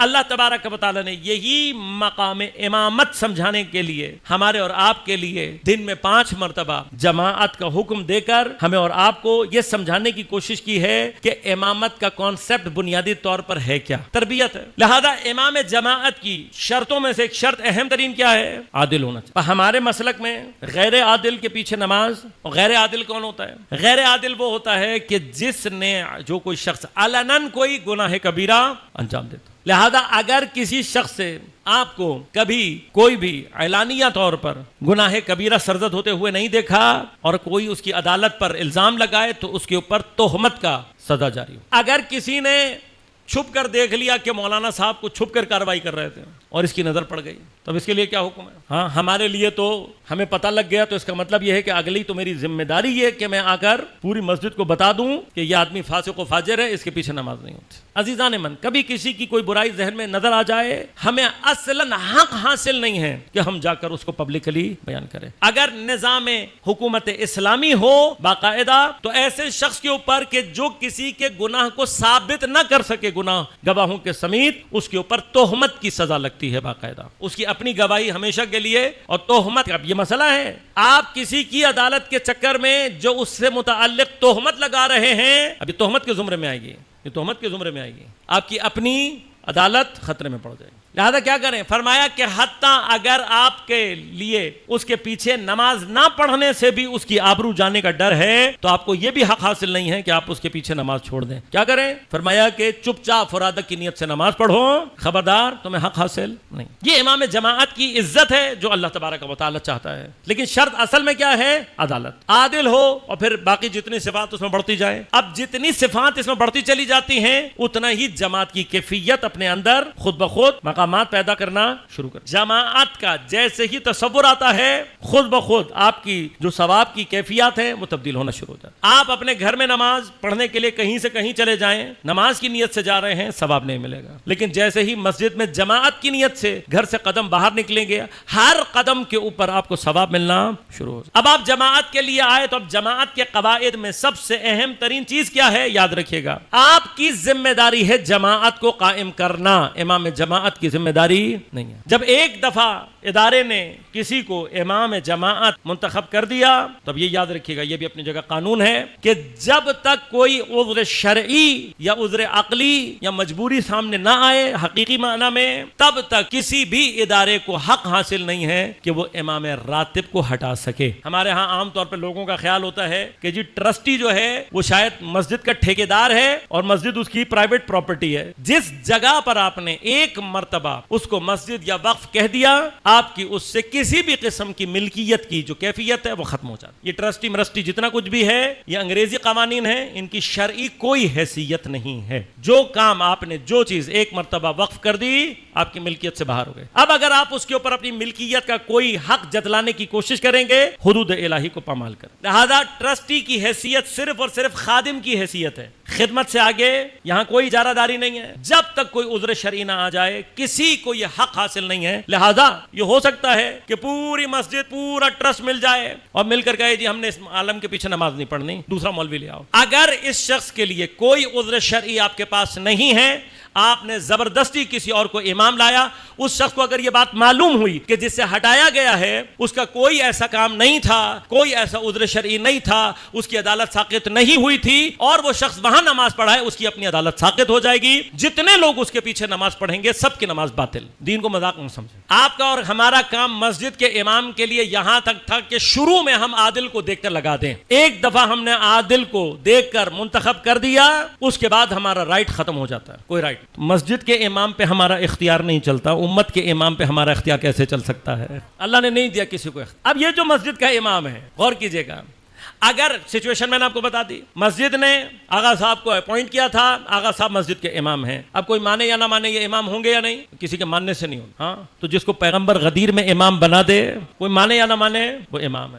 اللہ تبارک و تعالی نے یہی مقام امامت سمجھانے کے لیے ہمارے اور آپ کے لیے دن میں 5 مرتبہ جماعت کا حکم دے کر ہمیں اور آپ کو یہ سمجھانے کی کوشش کی ہے کہ امامت کا کانسیپٹ بنیادی طور پر ہے کیا؟ تربیت ہے۔ لہذا امام جماعت کی شرطوں میں سے ایک شرط اہم ترین کیا ہے؟ عادل ہونا چاہیے۔ ہمارے مسلک میں غیر عادل کے پیچھے نماز، اور غیر عادل کون ہوتا ہے؟ غیر عادل وہ ہوتا ہے کہ جس نے جو کوئی شخص علناً کوئی گناہ کبیرہ انجام دیتا۔ لہذا اگر کسی شخص سے آپ کو کبھی کوئی بھی اعلانیہ طور پر گناہ کبیرہ سرزد ہوتے ہوئے نہیں دیکھا اور کوئی اس کی عدالت پر الزام لگائے تو اس کے اوپر تہمت کا سزا جاری ہو۔ اگر کسی نے چھپ کر دیکھ لیا کہ مولانا صاحب کو چھپ کر کارروائی کر رہے تھے اور اس کی نظر پڑ گئی، تب اس کے لیے کیا حکم ہے؟ ہاں، ہمارے لیے تو ہمیں پتہ لگ گیا تو اس کا مطلب یہ ہے کہ اگلی تو میری ذمہ داری یہ کہ میں آ کر پوری مسجد کو بتا دوں کہ یہ آدمی فاسق و فاجر ہے، اس کے پیچھے نماز نہیں ہوتی۔ عزیزان من، کبھی کسی کی کوئی برائی ذہن میں نظر آ جائے، ہمیں اصلاً حق حاصل نہیں ہے کہ ہم جا کر اس کو پبلکلی بیان کریں۔ اگر نظام حکومت اسلامی ہو باقاعدہ تو ایسے شخص کے اوپر کہ جو کسی کے گناہ کو ثابت نہ کر سکے گناہ گواہوں کے سمیت، اس کے اوپر تہمت کی سزا لگتی ہے باقاعدہ، اس کی اپنی گواہی ہمیشہ کے لیے۔ اور تہمت، اب یہ مسئلہ ہے، آپ کسی کی عدالت کے چکر میں جو اس سے متعلق تہمت لگا رہے ہیں، اب یہ تہمت کے زمرے میں آئے گی، یہ تہمت کے زمرے میں آئے گی، آپ کی اپنی عدالت خطرے میں پڑ جائے گی۔ لہذا کیا کریں؟ فرمایا کہ حتیٰ اگر آپ کے لیے اس کے پیچھے نماز نہ پڑھنے سے بھی اس کی آبرو جانے کا ڈر ہے تو آپ کو یہ بھی حق حاصل نہیں ہے کہ آپ اس کے پیچھے نماز چھوڑ دیں۔ کیا کریں؟ فرمایا کہ چپ چاپ فرادت کی نیت سے نماز پڑھو، خبردار تمہیں حق حاصل نہیں۔ یہ امام جماعت کی عزت ہے جو اللہ تبارک و تعالی چاہتا ہے، لیکن شرط اصل میں کیا ہے؟ عدالت، عادل ہو، اور پھر باقی جتنی صفات اس میں بڑھتی جائے۔ اب جتنی صفات اس میں بڑھتی چلی جاتی ہیں اتنا ہی جماعت کی کیفیت اپنے اندر خود بخود مقامات پیدا کرنا شروع کر۔ جماعت کا جیسے ہی تصور آتا ہے خود بخود آپ کی جو ثواب کی کیفیات ہیں وہ تبدیل ہونا شروع ہو جاتا ہے۔ آپ اپنے گھر میں نماز پڑھنے کے لیے کہیں سے کہیں چلے جائیں، نماز کی نیت سے جا رہے ہیں، ثواب نہیں ملے گا، لیکن جیسے ہی مسجد میں جماعت کی نیت سے گھر سے قدم باہر نکلیں گے، ہر قدم کے اوپر آپ کو ثواب ملنا شروع ہو جائے۔ اب آپ جماعت کے لیے آئے تو اب جماعت کے قواعد میں سب سے اہم ترین چیز کیا ہے؟ یاد رکھیے گا، آپ کی ذمہ داری ہے جماعت کو قائم کرنا، امام جماعت کی ذمہ داری نہیں ہے۔ جب ایک دفعہ ادارے نے کسی کو امام جماعت منتخب کر دیا تب یہ یاد رکھیے گا، یہ بھی اپنی جگہ قانون ہے کہ جب تک کوئی عذر شرعی یا عذر عقلی یا مجبوری سامنے نہ آئے حقیقی معنی میں، تب تک کسی بھی ادارے کو حق حاصل نہیں ہے کہ وہ امام راتب کو ہٹا سکے۔ ہمارے ہاں عام طور پر لوگوں کا خیال ہوتا ہے کہ جی ٹرسٹی جو ہے وہ شاید مسجد کا ٹھیکیدار ہے اور مسجد اس کی پرائیویٹ پراپرٹی ہے۔ جس جگہ پر آپ نے ایک مرتبہ اس کو مسجد یا وقف کہہ دیا، آپ کی اس سے کسی بھی قسم کی ملکیت کی جو کیفیت ہے وہ ختم ہو جاتی ہے۔ یہ ٹرسٹی مرسٹی جتنا کچھ بھی ہے یہ انگریزی قوانین ہیں، ان کی شرعی کوئی حیثیت نہیں ہے۔ جو کام آپ نے جو چیز ایک مرتبہ وقف کر دی آپ کی ملکیت سے باہر ہو گئے۔ اب اگر آپ اس کے اوپر اپنی ملکیت کا کوئی حق جتلانے کی کوشش کریں گے حدود الہی کو پامال کریں۔ لہذا ٹرسٹی کی حیثیت صرف اور صرف خادم کی حیثیت ہے، خدمت سے آگے یہاں کوئی اجارہ داری نہیں ہے۔ جب تک کوئی عذر شرعی نہ آ جائے کسی کو یہ حق حاصل نہیں ہے۔ لہذا یہ ہو سکتا ہے کہ پوری مسجد پورا ٹرسٹ مل جائے اور مل کر کہے جی ہم نے اس عالم کے پیچھے نماز نہیں پڑھنی، دوسرا مولوی لے آؤ۔ اگر اس شخص کے لیے کوئی عذر شرعی آپ کے پاس نہیں ہے، آپ نے زبردستی کسی اور کو امام لایا، اس شخص کو اگر یہ بات معلوم ہوئی کہ جس سے ہٹایا گیا ہے اس کا کوئی ایسا کام نہیں تھا، کوئی ایسا عذر شرعی نہیں تھا، اس کی عدالت ساقط نہیں ہوئی تھی اور وہ شخص وہاں نماز پڑھا ہے، اس کی اپنی عدالت ساقط ہو جائے گی۔ جتنے لوگ اس کے پیچھے نماز پڑھیں گے سب کی نماز باطل۔ دین کو مذاق نہ سمجھیں۔ آپ کا اور ہمارا کام مسجد کے امام کے لیے یہاں تک تھا کہ شروع میں ہم عادل کو دیکھ کر لگا دیں۔ ایک دفعہ ہم نے عادل کو دیکھ کر منتخب کر دیا اس کے بعد ہمارا رائٹ ختم ہو جاتا ہے، کوئی رائٹ۔ مسجد کے امام پہ ہمارا اختیار نہیں چلتا، امت کے امام پہ ہمارا اختیار کیسے چل سکتا ہے؟ اللہ نے نہیں دیا کسی کو اختیار۔ اب یہ جو مسجد کا امام ہے غور کیجئے گا، اگر سچویشن میں نے آپ کو بتا دی، مسجد نے آغا صاحب کو اپوائنٹ کیا تھا، آغا صاحب مسجد کے امام ہیں، اب کوئی مانے یا نہ مانے یہ امام ہوں گے یا نہیں؟ کسی کے ماننے سے نہیں ہوگا۔ ہاں تو جس کو پیغمبر غدیر میں امام بنا دے، کوئی مانے یا نہ مانے وہ امام ہے۔